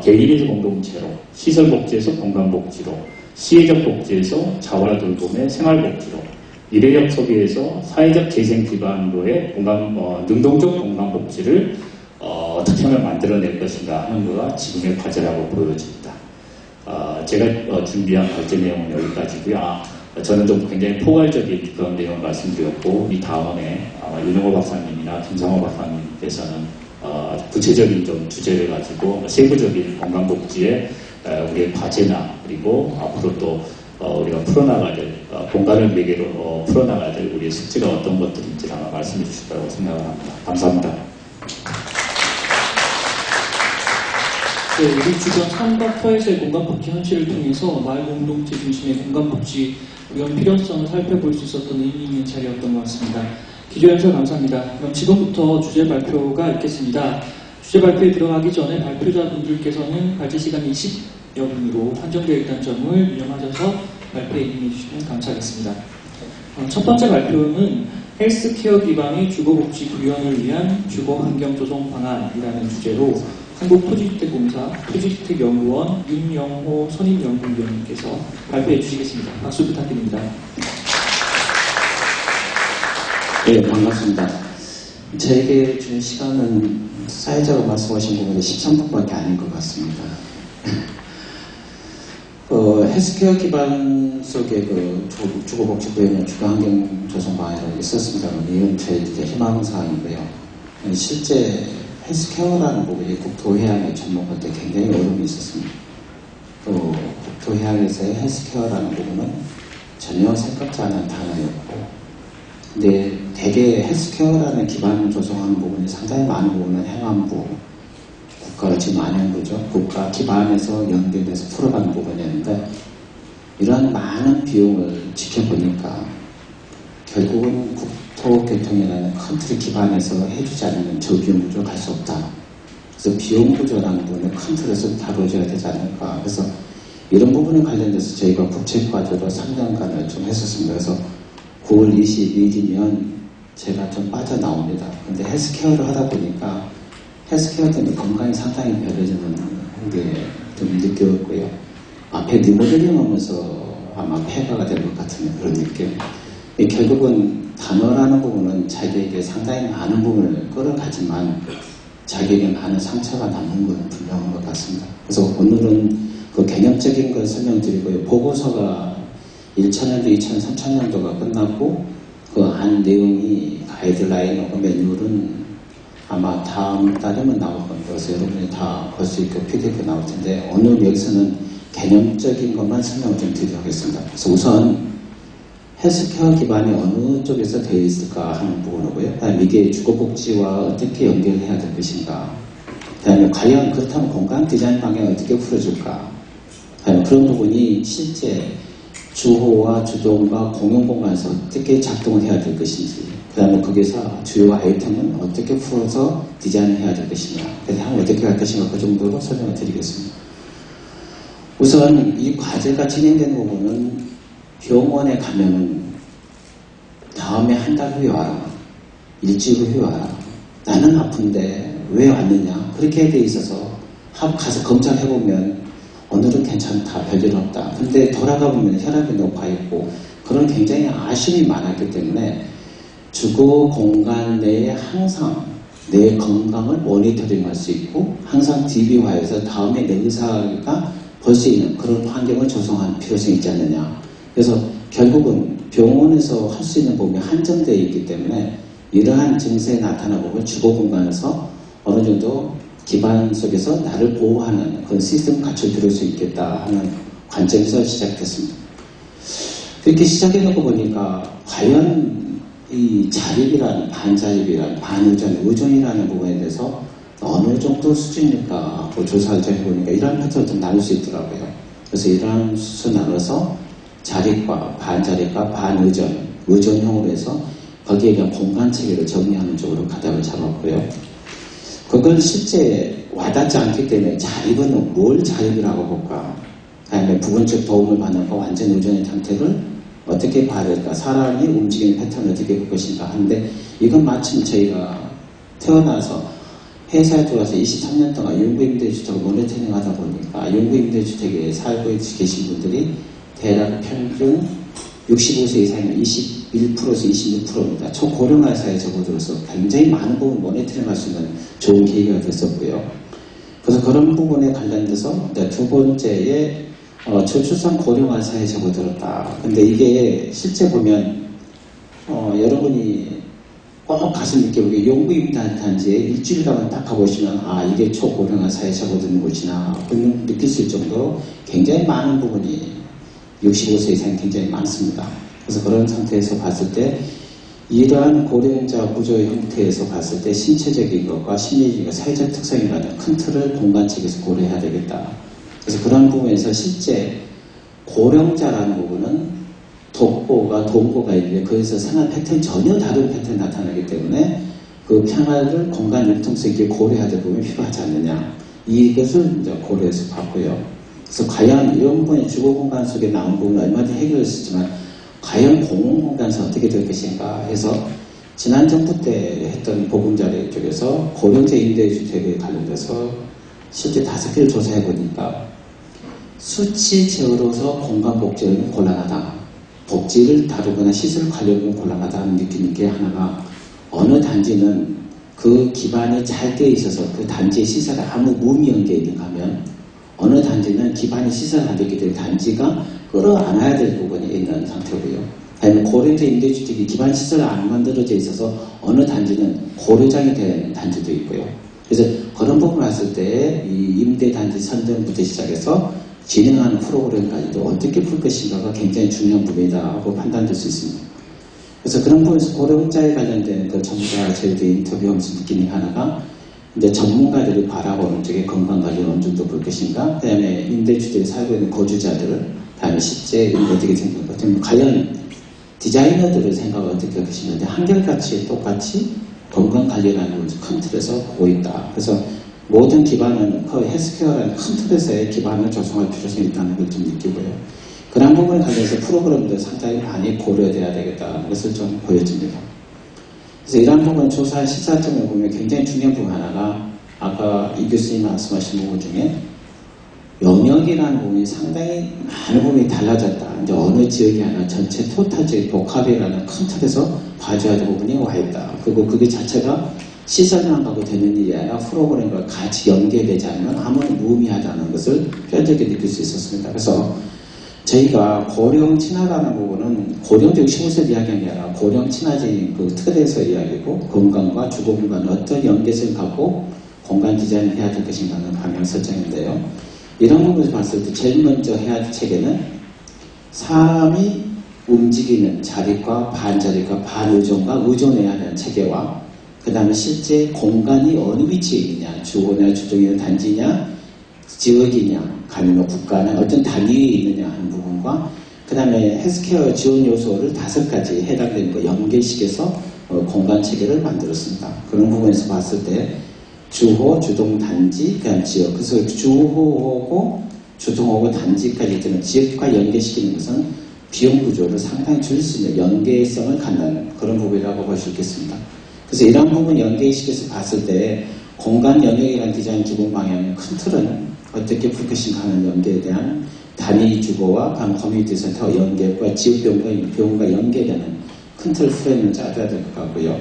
개인의 공동체로, 시설복지에서 건강복지로, 시혜적 복지에서 자활 돌봄의 생활복지로, 미래적 소비에서 사회적 재생 기반으로의 능동적 건강복지를 어떻게 하면 만들어낼 것인가 하는 거가 지금의 과제라고 보여집니다. 제가 준비한 발제 내용은 여기까지고요. 저는 좀 굉장히 포괄적인 그런 내용을 말씀드렸고, 이 다음에 윤영호 박사님이나 김상호 박사님께서는 아주 구체적인 좀 주제를 가지고 세부적인 건강복지의 우리의 과제나 그리고 앞으로 또 우리가 풀어나가야 될 공간을 매개로 풀어나가야 될 우리의 숙제가 어떤 것들인지 아마 말씀해 주실 거라고 생각을 합니다. 감사합니다. 네, 우리 주변 산과 터에서의 공간복지 현실을 통해서 마을 공동체 중심의 공간복지 이런 필요성을 살펴볼 수 있었던 의미 있는 자리였던 것 같습니다. 기조연설 감사합니다. 그럼 지금부터 주제 발표가 있겠습니다. 주제 발표에 들어가기 전에 발표자분들께서는 발제 시간 20여 분으로 한정되어 있다는 점을 유념하셔서 발표에 임해 주시면 감사하겠습니다. 첫 번째 발표는 헬스케어 기반의 주거복지 구현을 위한 주거환경조성 방안이라는 주제로 한국토지주택공사 토지주택연구원 윤영호 선임연구위원님께서 발표해 주시겠습니다. 박수 부탁드립니다. 네, 반갑습니다. 저에게 준 시간은 사회자가 말씀하신 부분에 13분밖에 아닌 것 같습니다. 헬스케어 기반 속에 주거복지 구현의 주거환경 조성 방안이라고 있었습니다만, 이건 저희 이제 희망사항인데요. 실제 헬스케어라는 부분이 국토해양의 접목할 때 굉장히 어려움이 있었습니다. 또 국토해양에서의 헬스케어라는 부분은 전혀 생각지 않은 단어였고, 근데 대개 헬스케어라는 기반을 조성하는 부분이 상당히 많은 부분은 행안부, 국가가 지금 안행부죠. 국가 기반에서 연결돼서 풀어가는 부분이었는데, 이러한 많은 비용을 지켜보니까 결국은 국토교통이라는 큰 틀 기반에서 해주지 않으면 저비용 구조로 갈 수 없다. 그래서 비용 구조라는 부분을 큰 틀에서 다뤄줘야 되지 않을까. 그래서 이런 부분에 관련돼서 저희가 국책과제로 3년간을 좀 했었습니다. 그래서 9월 22일이면 제가 좀 빠져나옵니다. 근데 헬스케어를 하다 보니까 헬스케어 때문에 건강이 상당히 별해지는 게 좀 느꼈고요. 앞에 리모델링 하면서 아마 폐가가 될 것 같은 그런 느낌. 결국은 단어라는 부분은 자기에게 상당히 많은 부분을 끌어가지만 자기에게 많은 상처가 남는 건 분명한 것 같습니다. 그래서 오늘은 그 개념적인 걸 설명드리고요. 보고서가 2000년도, 2000, 3000년도가 끝났고 그 안 내용이 가이드라인하고 매뉴얼은 아마 다음 달에만 나올 겁니다. 그래서 여러분이 다 볼 수 있고 PDF 나올 텐데 오늘 여기서는 개념적인 것만 설명을 좀 드리도록 하겠습니다. 그래서 우선 헬스케어 기반이 어느 쪽에서 되어 있을까 하는 부분이고요. 그다음에 이게 주거복지와 어떻게 연결해야 될 것인가. 그다음에 과연 그렇다면 공간 디자인 방향을 어떻게 풀어줄까. 그다음에 그런 부분이 실제 주호와 주동과 공용공간에서 어떻게 작동을 해야 될 것인지. 그다음에 거기서 주요 아이템은 어떻게 풀어서 디자인을 해야 될 것이냐. 그래서 향후 어떻게 할 것인가 그 정도로 설명을 드리겠습니다. 우선 이 과제가 진행되는 부분은 병원에 가면은 다음에 한 달 후에 와라. 일주일 후에 와라. 나는 아픈데 왜 왔느냐. 그렇게 돼 있어서 가서 검사해보면 오늘은 괜찮다. 별일 없다. 근데 돌아가보면 혈압이 높아 있고 그런 굉장히 아쉬움이 많았기 때문에 주거 공간 내에 항상 내 건강을 모니터링 할 수 있고 항상 DB화해서 다음에 내 의사가 볼 수 있는 그런 환경을 조성할 필요성이 있지 않느냐. 그래서 결국은 병원에서 할 수 있는 부분이 한정되어 있기 때문에 이러한 증세에 나타나는 부분을 주거 공간에서 어느 정도 기반 속에서 나를 보호하는 그런 시스템을 갖출 필요가 있겠다 하는 관점에서 시작됐습니다. 그렇게 시작해놓고 보니까 과연 이 자립이라는 반자립이라는 반의존, 의존이라는 부분에 대해서 어느 정도 수준일까 조사를 좀 해보니까 이러한 패턴을 좀 나눌 수 있더라고요. 그래서 이러한 수준 나눠서 자립과 반자립과 반의존, 의존형으로 해서 거기에 대한 공간 체계를 정리하는 쪽으로 가닥을 잡았고요. 그건 실제 와닿지 않기 때문에 자립은 뭘 자립이라고 볼까? 그다음에 부분적 도움을 받는 거 완전 의존의 상태를 어떻게 봐야 될까? 사람이 움직이는 패턴을 어떻게 볼 것인가 하는데 이건 마침 저희가 태어나서 회사에 들어와서 23년 동안 용구임대주택을 모니터링 하다 보니까 용구임대주택에 살고 계신 분들이 대략 평균 65세 이상이면 21%에서 26%입니다. 초고령화 사회에 접어들어서 굉장히 많은 부분 모니터링할 수 있는 좋은 계기가 됐었고요. 그래서 그런 부분에 관련돼서 두 번째에 저출산 고령화 사회에 접어들었다. 근데 이게 실제 보면 여러분이 꼭 가슴 느껴보게 용부임단지에 일주일간만 딱 가보시면 이게 초고령화 사회에 접어드는 곳이나 느낄 수 있을 정도로 굉장히 많은 부분이 65세 이상이 굉장히 많습니다. 그래서 그런 상태에서 봤을 때 이러한 고령자 구조 형태에서 봤을 때 신체적인 것과 심리적인 것, 사회적 특성이라는 큰 틀을 공간책에서 고려해야 되겠다. 그래서 그런 부분에서 실제 고령자라는 부분은 독보가 동보가 있는데 거기서 생활 패턴이 전혀 다른 패턴이 나타나기 때문에 그 평화를 공간 융통성 있게 고려해야 될 부분이 필요하지 않느냐. 이것을 이제 고려해서 봤고요. 그래서 과연 이런 부분이 주거 공간 속에 나온 부분은 얼마든지 해결할 수 있지만 과연 공공공간에서 어떻게 될 것인가 해서 지난 정부 때 했던 보금자료 쪽에서 고령자 임대주택에 관련돼서 실제 5개를 조사해 보니까 수치 제어로서 공간 복지는 곤란하다. 복지를 다루거나 시설 관리는 곤란하다는 느끼는 게 하나가 어느 단지는 그 기반이 잘 되어 있어서 그 단지의 시설에 아무 무음이 연계에 있는가 하면 어느 단지는 기반이 시설 안 되기 때문에 단지가 끌어안아야 될 부분이 있는 상태고요. 아니면 고령자 임대주택이 기반 시설이 안 만들어져 있어서 어느 단지는 고려장이 된 단지도 있고요. 그래서 그런 부분을 봤을 때 이 임대단지 선정부터 시작해서 진행하는 프로그램까지도 어떻게 풀 것인가가 굉장히 중요한 부분이다고 판단될 수 있습니다. 그래서 그런 부분에서 고령자에 관련된 그 전문가 저희들 인터뷰하면서 느끼는 하나가 이제 전문가들이 바라보는 쪽에 건강관리를 어느 정도 볼 것인가, 그 다음에 임대주택에 살고 있는 거주자들, 그 다음에 실제 어떻게 생각할 것인가, 과연 디자이너들의 생각을 어떻게 할 것인가, 한결같이 똑같이 건강관리라는 큰 틀에서 보고 있다. 그래서 모든 기반은 그 헬스케어라는 큰 틀에서의 기반을 조성할 필요성이 있다는 걸 좀 느끼고요. 그런 부분에 관해서 프로그램도 상당히 많이 고려돼야 되겠다는 것을 좀 보여집니다. 그래서 이러한 부분 조사 시사점을 보면 굉장히 중요한 부분 하나가 아까 이 교수님 말씀하신 부분 중에 영역이라는 부분이 상당히 많은 부분이 달라졌다. 이제 어느 지역이 아니라 전체 토탈적인 복합이라는 큰 틀에서 봐줘야 될 부분이 와 있다. 그리고 그게 자체가 시설만 가고 되는 일이 아니라 프로그램과 같이 연계되지 않으면 아무런 무의미하다는 것을 뼈저리게 느낄 수 있었습니다. 그래서 저희가 고령 친화라는 부분은 고령적 15세 이야기한 게 아니라 고령 친화적인 그 틀에서 이야기고 건강과 주거 공간을 어떤 연계성을 갖고 공간 디자인을 해야 될 것인가는 방향 설정인데요. 이런 부분에서 봤을 때 제일 먼저 해야 할 체계는 사람이 움직이는 자립과 반자립과 반의존과 의존해야 하는 체계와 그 다음에 실제 공간이 어느 위치에 있느냐, 주거냐, 주정이냐, 단지냐, 지역이냐, 아니면 국가나 어떤 단위에 있느냐 하는 부분과 그 다음에 헬스케어 지원 요소를 5가지 해당되는 거 연계식에서 공간 체계를 만들었습니다. 그런 부분에서 봤을 때 주호, 주동, 단지, 그다음 지역. 그래서 주호하고 주동하고 단지까지 있는 지역과 연계시키는 것은 비용 구조를 상당히 줄일 수 있는 연계성을 갖는 그런 부분이라고 볼 수 있겠습니다. 그래서 이런 부분 연계시켜서 봤을 때 공간 영역이라는 디자인 기본 방향의 큰 틀은 어떻게 풀 것인가 하는 연계에 대한 단위 주거와 커뮤니티 센터 연계과 지역 병원과 연계되는 큰 틀 프레임을 짜줘야 될 것 같고요.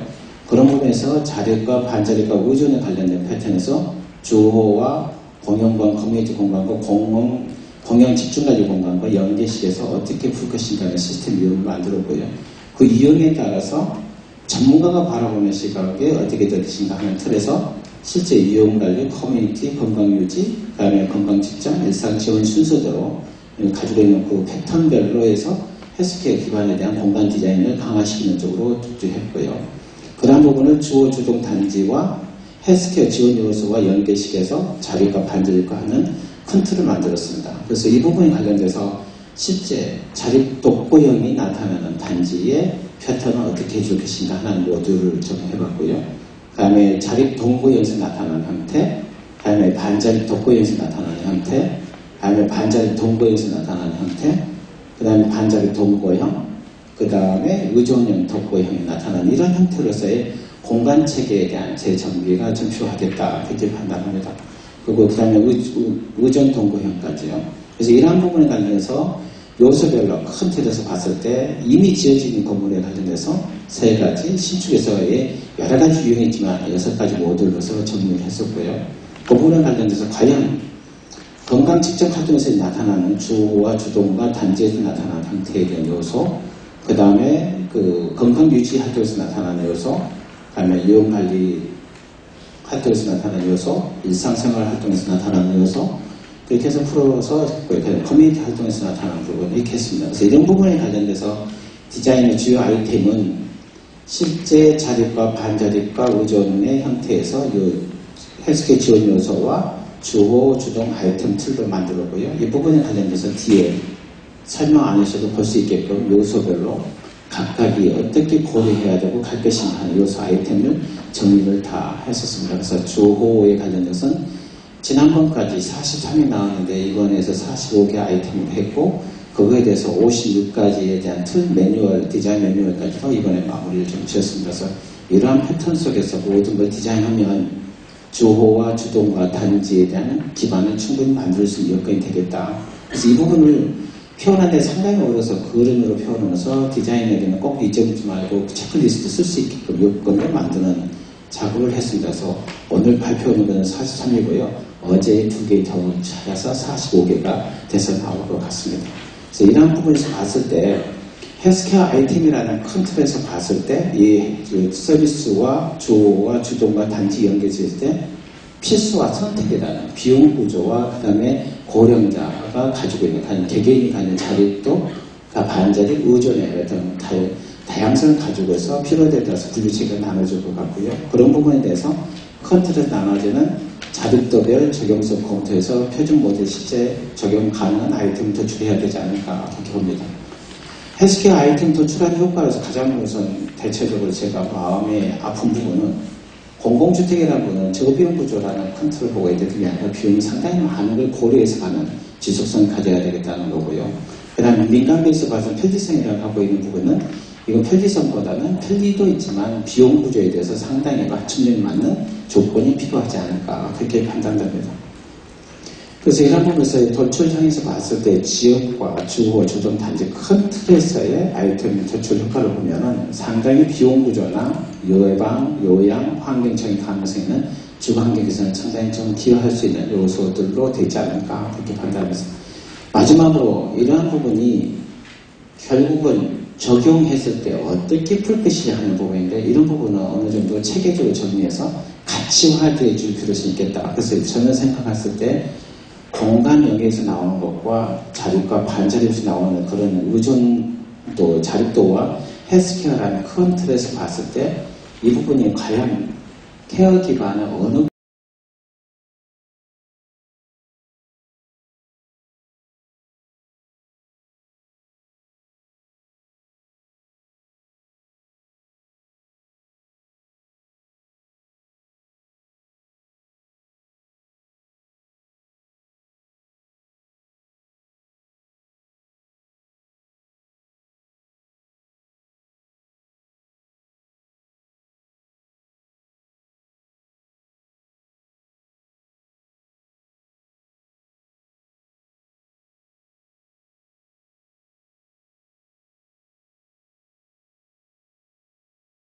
그런 부분에서 자립과 반자립과 의존에 관련된 패턴에서 주호와 공영관, 커뮤니티 공간과 공영 집중관리 공간과 연계식에서 어떻게 풀 것인가 하는 시스템 이용을 만들었고요. 그 이용에 따라서 전문가가 바라보는 시각에 어떻게 될 것인가 하는 틀에서 실제 이용관리, 커뮤니티, 건강유지, 그 다음에 건강직장, 일상지원 순서대로 가지고 있는 그 패턴별로 해서 헬스케어 기반에 대한 공간 디자인을 강화시키는 쪽으로 집중했고요. 그런 부분을 주호, 주동, 단지와 헬스케어 지원 요소와 연계식에서 자립과 반자립과 하는 큰 틀을 만들었습니다. 그래서 이 부분에 관련돼서 실제 자립 독보형이 나타나는 단지의 패턴을 어떻게 해줄 것인가 하는 모듈을 적용해봤고요. 그 다음에 자립 동보형에서 나타나는 형태, 그 다음에 반자립 독보형에서 나타나는 형태, 그 다음에 반자립 동보형에서 나타나는 형태, 그 다음에 반자립 동보형, 그 다음에 의존형 독보형이 나타나는 이런 형태로서의 공간 체계에 대한 재정비가 좀 필요하겠다 그렇게 판단합니다. 그리고 그 다음에 의존 동보형까지요. 그래서 이러한 부분에 관련해서 요소별로 큰 틀에서 봤을 때 이미 지어진 건물에 관련해서 3가지, 신축에서의 여러 가지 유형이지만 6가지 모듈로서 정리를 했었고요. 그 부분에 관련해서 과연 건강 측정 활동에서 나타나는 주호와 주동과 단지에서 나타나는 형태에 대한 요소, 그 다음에 그 건강 유지 활동에서 나타나는 요소, 그 다음에 유형관리 활동에서 나타나는 요소, 일상생활 활동에서 나타나는 요소, 이렇게 해서 풀어서 커뮤니티 활동에서 나타나는 부분 이렇게 했습니다. 그래서 이런 부분에 관련돼서 디자인의 주요 아이템은 실제 자립과 반자립과 의존의 형태에서 이 헬스케어 지원 요소와 주호, 주동 아이템 틀도 만들었고요. 이 부분에 관련돼서 뒤에 설명 안에서도 볼 수 있게끔 요소별로 각각이 어떻게 고려해야 되고 갈 것인가 하는 요소 아이템을 정리를 다 했었습니다. 그래서 주호에 관련돼서는 지난번까지 43이 나왔는데 이번에서 45개 아이템을 했고 그거에 대해서 56가지에 대한 틀 매뉴얼, 디자인 매뉴얼까지도 이번에 마무리를 좀 지었습니다. 그래서 이러한 패턴 속에서 모든 걸 디자인하면 주호와 주동과 단지에 대한 기반을 충분히 만들 수 있는 여건이 되겠다. 그래서 이 부분을 표현하는 데 상당히 어려서 그림으로 표현하면서 디자인에게는 꼭 잊어버리지 말고 체크리스트 쓸 수 있게끔 여건을 만드는 작업을 했습니다. 그래서 오늘 발표하는 것은 43이고요. 어제 2개 더 찾아서 45개가 돼서 나올 것 같습니다. 그래서 이러한 부분에서 봤을 때 헬스케어 아이템이라는 큰 틀에서 봤을 때 이 서비스와 주호와 주동과 단지 연결했을 때 필수와 선택이라는 비용 구조와 그 다음에 고령자가 가지고 있는 개개인이 가진 자립도 반자립 의존의 어떤 다양성을 가지고 있어 필요에 따라서 분류체계가 나눠질 것 같고요. 그런 부분에 대해서 큰 틀에서 나눠지는 자립도별 적용성 검토해서 표준 모델 실제 적용 가능한 아이템을 도출해야 되지 않을까 그렇게 봅니다. 헬스케어 아이템 도출하는 효과에서 가장 우선 대체적으로 제가 마음에 아픈 부분은 공공주택이라는 부분은 저비용 구조라는 큰 틀을 보고 있는데 그게 아니라 비용이 상당히 많은 걸 고려해서 가는 지속성을 가져야 되겠다는 거고요. 그 다음에 민간비에서 봐서 편리성이라고 하고 있는 부분은 이건 편리성보다는 편리도 있지만 비용 구조에 대해서 상당히 맞춤형에 맞는 조건이 필요하지 않을까 그렇게 판단됩니다. 그래서 이런 부분에서 도출 향해서 봤을 때 지역과 주호, 주동, 단지 큰 틀에서의 아이템 도출 효과를 보면은 상당히 비용 구조나 예방, 요양, 환경적인 가능성이 있는 주거 환경에서는 상당히 좀 기여할 수 있는 요소들로 되지 않을까 그렇게 판단합니다. 마지막으로 이러한 부분이 결국은 적용했을 때 어떻게 풀 것이냐 하는 부분인데 이런 부분은 어느 정도 체계적으로 정리해서 가치화되어 줄 필요성이 있겠다. 그래서 저는 생각했을 때 공간 영역에서 나오는 것과 자립과 반자립에서 나오는 그런 의존도, 자립도와 헬스케어라는 큰 틀에서 봤을 때 이 부분이 과연 케어 기반의 어느